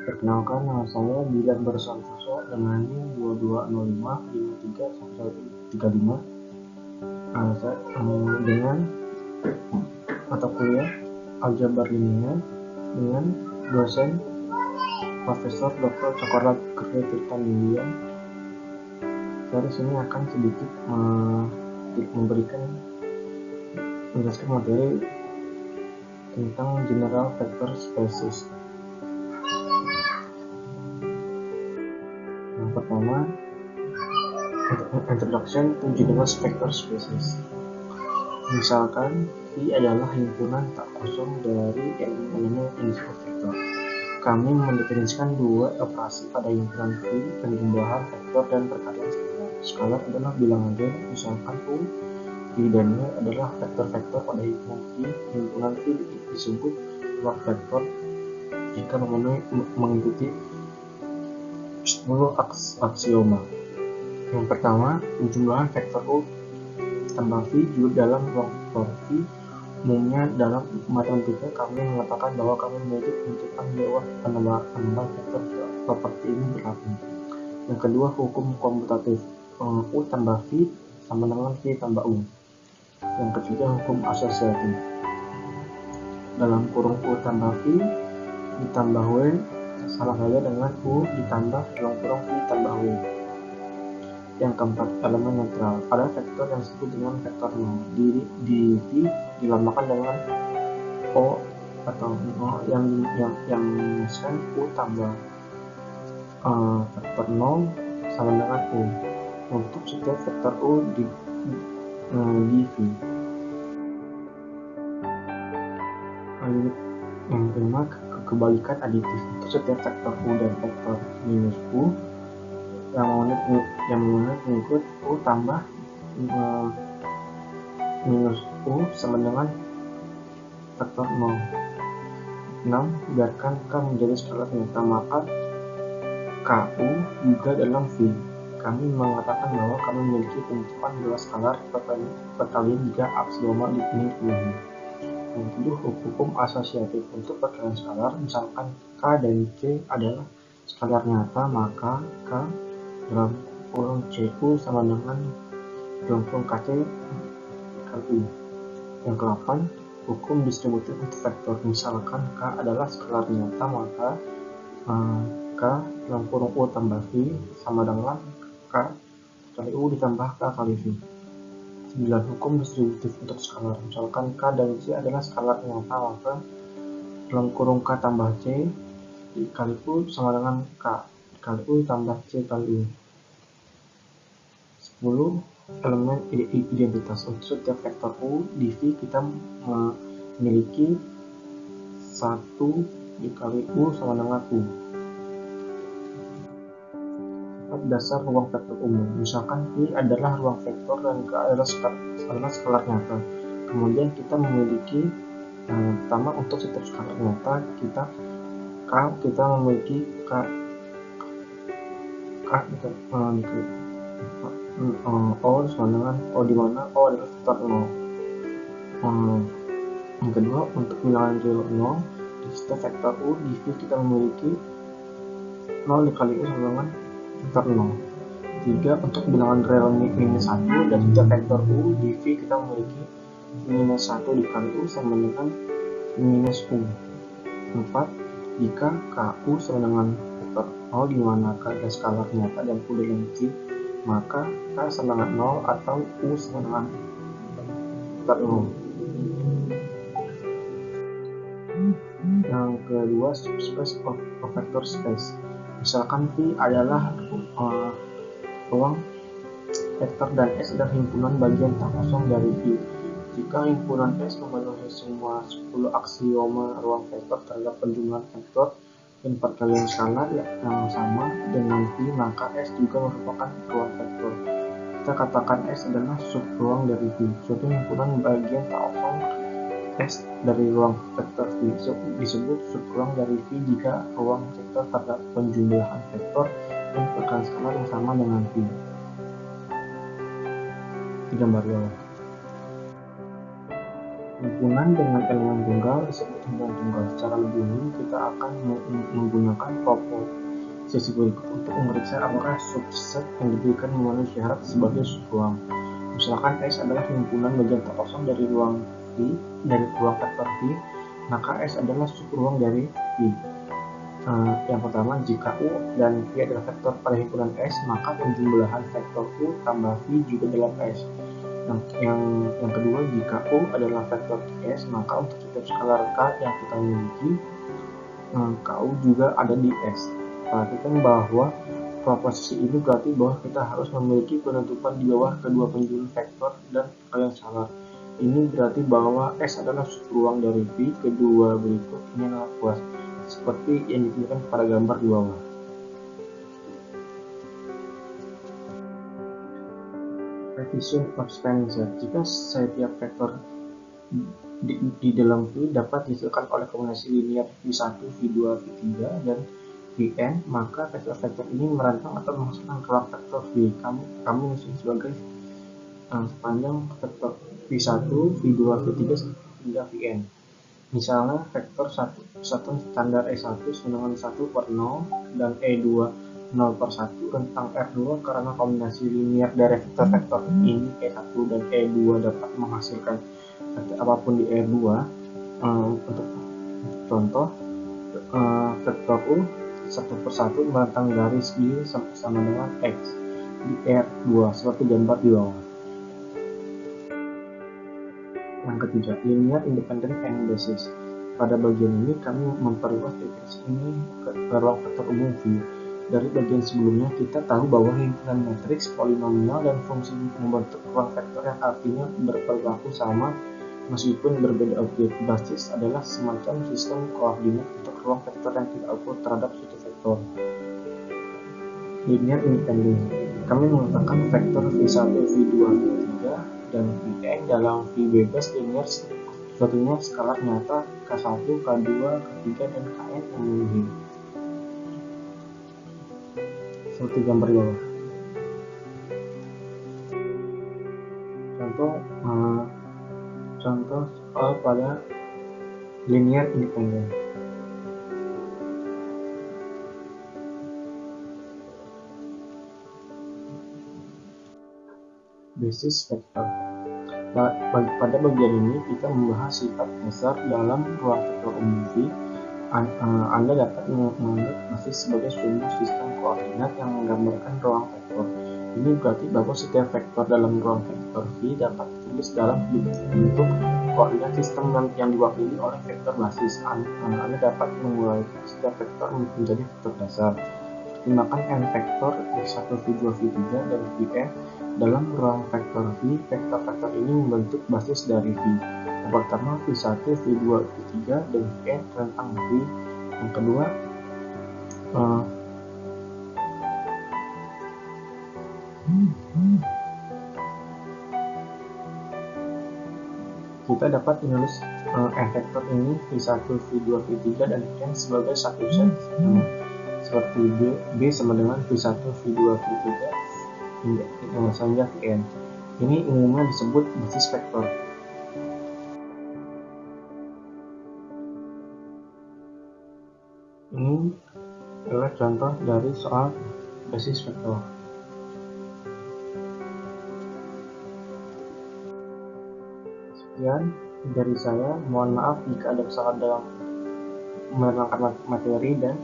Perkenalkan, nama saya Bilar Bersantoso dengan NIM 2205531135. Saya dengan mata kuliah Aljabar Linear dengan dosen Profesor Dr. Cokora Kerja Tirta Nindya. Saya di sini akan sedikit menjelaskan materi tentang general vector spaces. Yang pertama, introduction to general vector spaces. Misalkan V adalah himpunan tak kosong dari elemen-elemen yang disebut vektor. Kami mendefinisikan dua operasi pada himpunan V, penjumlahan vektor dan perkalian skalar. Skalar adalah bilangan real, misalkan U, V dan Y adalah vektor-vektor pada himpunan V. Himpunan V disebut ruang vektor jika mengikuti 10 aksioma. Yang pertama, penjumlahan vektor U tambah V juga dalam ruang vektor V. Umumnya dalam matematika kami mengatakan bahwa kami memiliki penentuan bahwa penambahan vektor properti ini berlaku. Yang kedua, hukum komutatif, U tambah V sama dengan V tambah U. Yang ketiga, hukum asosiatif, dalam kurung U tambah V ditambah W sama saja dengan U ditambah dalam kurung V tambah W. Yang keempat, elemen netral. Pada vektor yang disebut dengan vektor 0, di V dilambangkan dengan O atau 0 yang menyebutkan U tambah vektor 0 sama dengan U untuk setiap vektor U di V. Yang kelima, kebalikan aditif. Untuk setiap vektor U dan vektor minus U yang mengikut U tambah minus U sama dengan vektor 0. 6. Biarkan K menjadi skalar nyata, maka KU juga dalam V. Kami mengatakan bahwa kami memiliki penentuan dua skalar perkalian jika aksioma ini dipenuhi. Yang kedua, hukum asosiatif. Untuk perkalian skalar, misalkan K dan C adalah skalar nyata, maka K dalam kurung CU sama dengan dalam kurung KC kali U. Yang ke-8, hukum distributif untuk vektor. Misalkan K adalah skalar nyata, maka K dalam kurung U tambah V sama dengan K kali U ditambah K kali V. 9. Hukum distributif untuk skalar. Misalkan K dan C adalah skalar nyata, maka dalam kurung K tambah C kali U sama dengan K kali U tambah C kali U. 10. Elemen identitas. Untuk setiap vektor U di V kita memiliki 1 dikali U sama dengan U. Dasar ruang vektor umum. Misalkan V adalah ruang vektor dan K adalah skalar nyata. Kemudian kita memiliki pertama untuk setiap skalar nyata kita memiliki O sama dengan O, di mana O adalah vektor 0. Yang kedua, untuk bilangan real 0 di setiap vektor U di V kita memiliki 0 dikali U sama dengan vektor 0. 3. Untuk bilangan real minus 1 dan setiap vektor U di V kita memiliki minus 1 dikali U sama dengan minus U. 4. Jika KU sama dengan vektor 0 di mana K adalah skalar nyata dan U dalam V, maka K sama dengan 0 atau U sama dengan vektor 0. Yang kedua, subspace of vector space. Misalkan V adalah ruang vektor dan S adalah himpunan bagian tak kosong dari V. Jika himpunan S memenuhi semua 10 aksioma ruang vektor terhadap penjumlahan vektor dan perkalian skalar yang sama dengan V, maka S juga merupakan ruang vektor. Kita katakan S adalah subruang dari V. Suatu himpunan bagian tak kosong S dari ruang vektor V disebut subruang dari V jika ruang vektor terhadap penjumlahan vektor dan perkalian skalar yang sama dengan V. Di gambar bawah. Himpunan dengan elemen tunggal disebut himpunan tunggal. Secara lebih umum, kita akan menggunakan proposisi berikut untuk memeriksa apakah subset yang diberikan memenuhi syarat sebagai subruang. Misalkan S adalah himpunan bagian terkosong dari ruang vektor V, maka S adalah subruang dari V. Yang pertama, jika U dan V adalah vektor pada himpunan S, maka penjumlahan vektor U tambah V juga dalam S. Yang kedua, jika U adalah vektor S, maka untuk setiap skalar K yang kita miliki, KU juga ada di S. Perhatikan bahwa proposisi ini berarti bahwa kita harus memiliki penutupan di bawah kedua penjuru vektor dan kalian skalar. Ini berarti bahwa S adalah subruang dari V. Kedua berikut ini adalah puas, seperti yang ditunjukkan pada gambar di bawah. Revision of spanning set. Jika setiap vektor di dalam V dapat dihasilkan oleh kombinasi linear V1, V2, V3, dan Vn, maka vektor-vektor ini merantang atau menghasilkan ruang vektor V. Kami menyusun sebagai sepanjang vektor V1, V2, V3 hingga Vn. Misalnya vektor satuan standar E1 dengan 1/0 dan E2 0/1 rentang R2 karena kombinasi linear dari vektor-vektor ini E1 dan E2 dapat menghasilkan vektor apapun di R2. Untuk contoh, vektor U 1/1 merentang garis Y sama dengan X di R2 seperti gambar di bawah. Yang ketiga, linear independent n basis. Pada bagian ini kami memperluas definisi ini ke ruang vektor umum V. Dari bagian sebelumnya kita tahu bahwa himpunan matriks, polinomial, dan fungsi membentuk ruang vektor yang artinya berperilaku sama meskipun berbeda objek. Basis adalah semacam sistem koordinat untuk ruang vektor yang tidak ukur terhadap suatu vektor. Linear independent. Kami menggunakan vektor V1, V2, V3, dan Vn dalam V bebas linear suatunya skalar nyata K1, K2, K3, dan Kn yang memenuhi. Seperti gambar bawah. Contoh soal pada linear independent. Basis vektor. Pada bagian ini kita membahas sifat dasar dalam ruang vektor umum V. Anda dapat menganggap basis sebagai sumber sistem koordinat yang menggambarkan ruang vektor. Ini berarti bahwa setiap vektor dalam ruang vektor V dapat ditulis dalam bentuk koordinat sistem yang diwakili oleh vektor basis. Anda dapat memulai setiap vektor menjadi vektor dasar. Pertimbangkan n vektor V1, V2, V3, dan Vn dalam ruang vektor V. Vektor-vektor ini membentuk basis dari V. Yang pertama V1, V2, V3, dan Vn rentang V. Yang kedua, kita dapat menulis n vektor ini V1, V2, V3, dan Vn sebagai satu set seperti B sama dengan V1, V2, V3 hingga Vn. Ini umumnya disebut basis vektor. Ini adalah contoh dari soal basis vektor. Sekian dari saya. Mohon maaf jika ada kesalahan dalam menerangkan materi, dan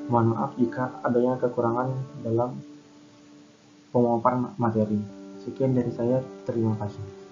mohon maaf jika adanya kekurangan dalam pemaparan materi. Sekian dari saya, terima kasih.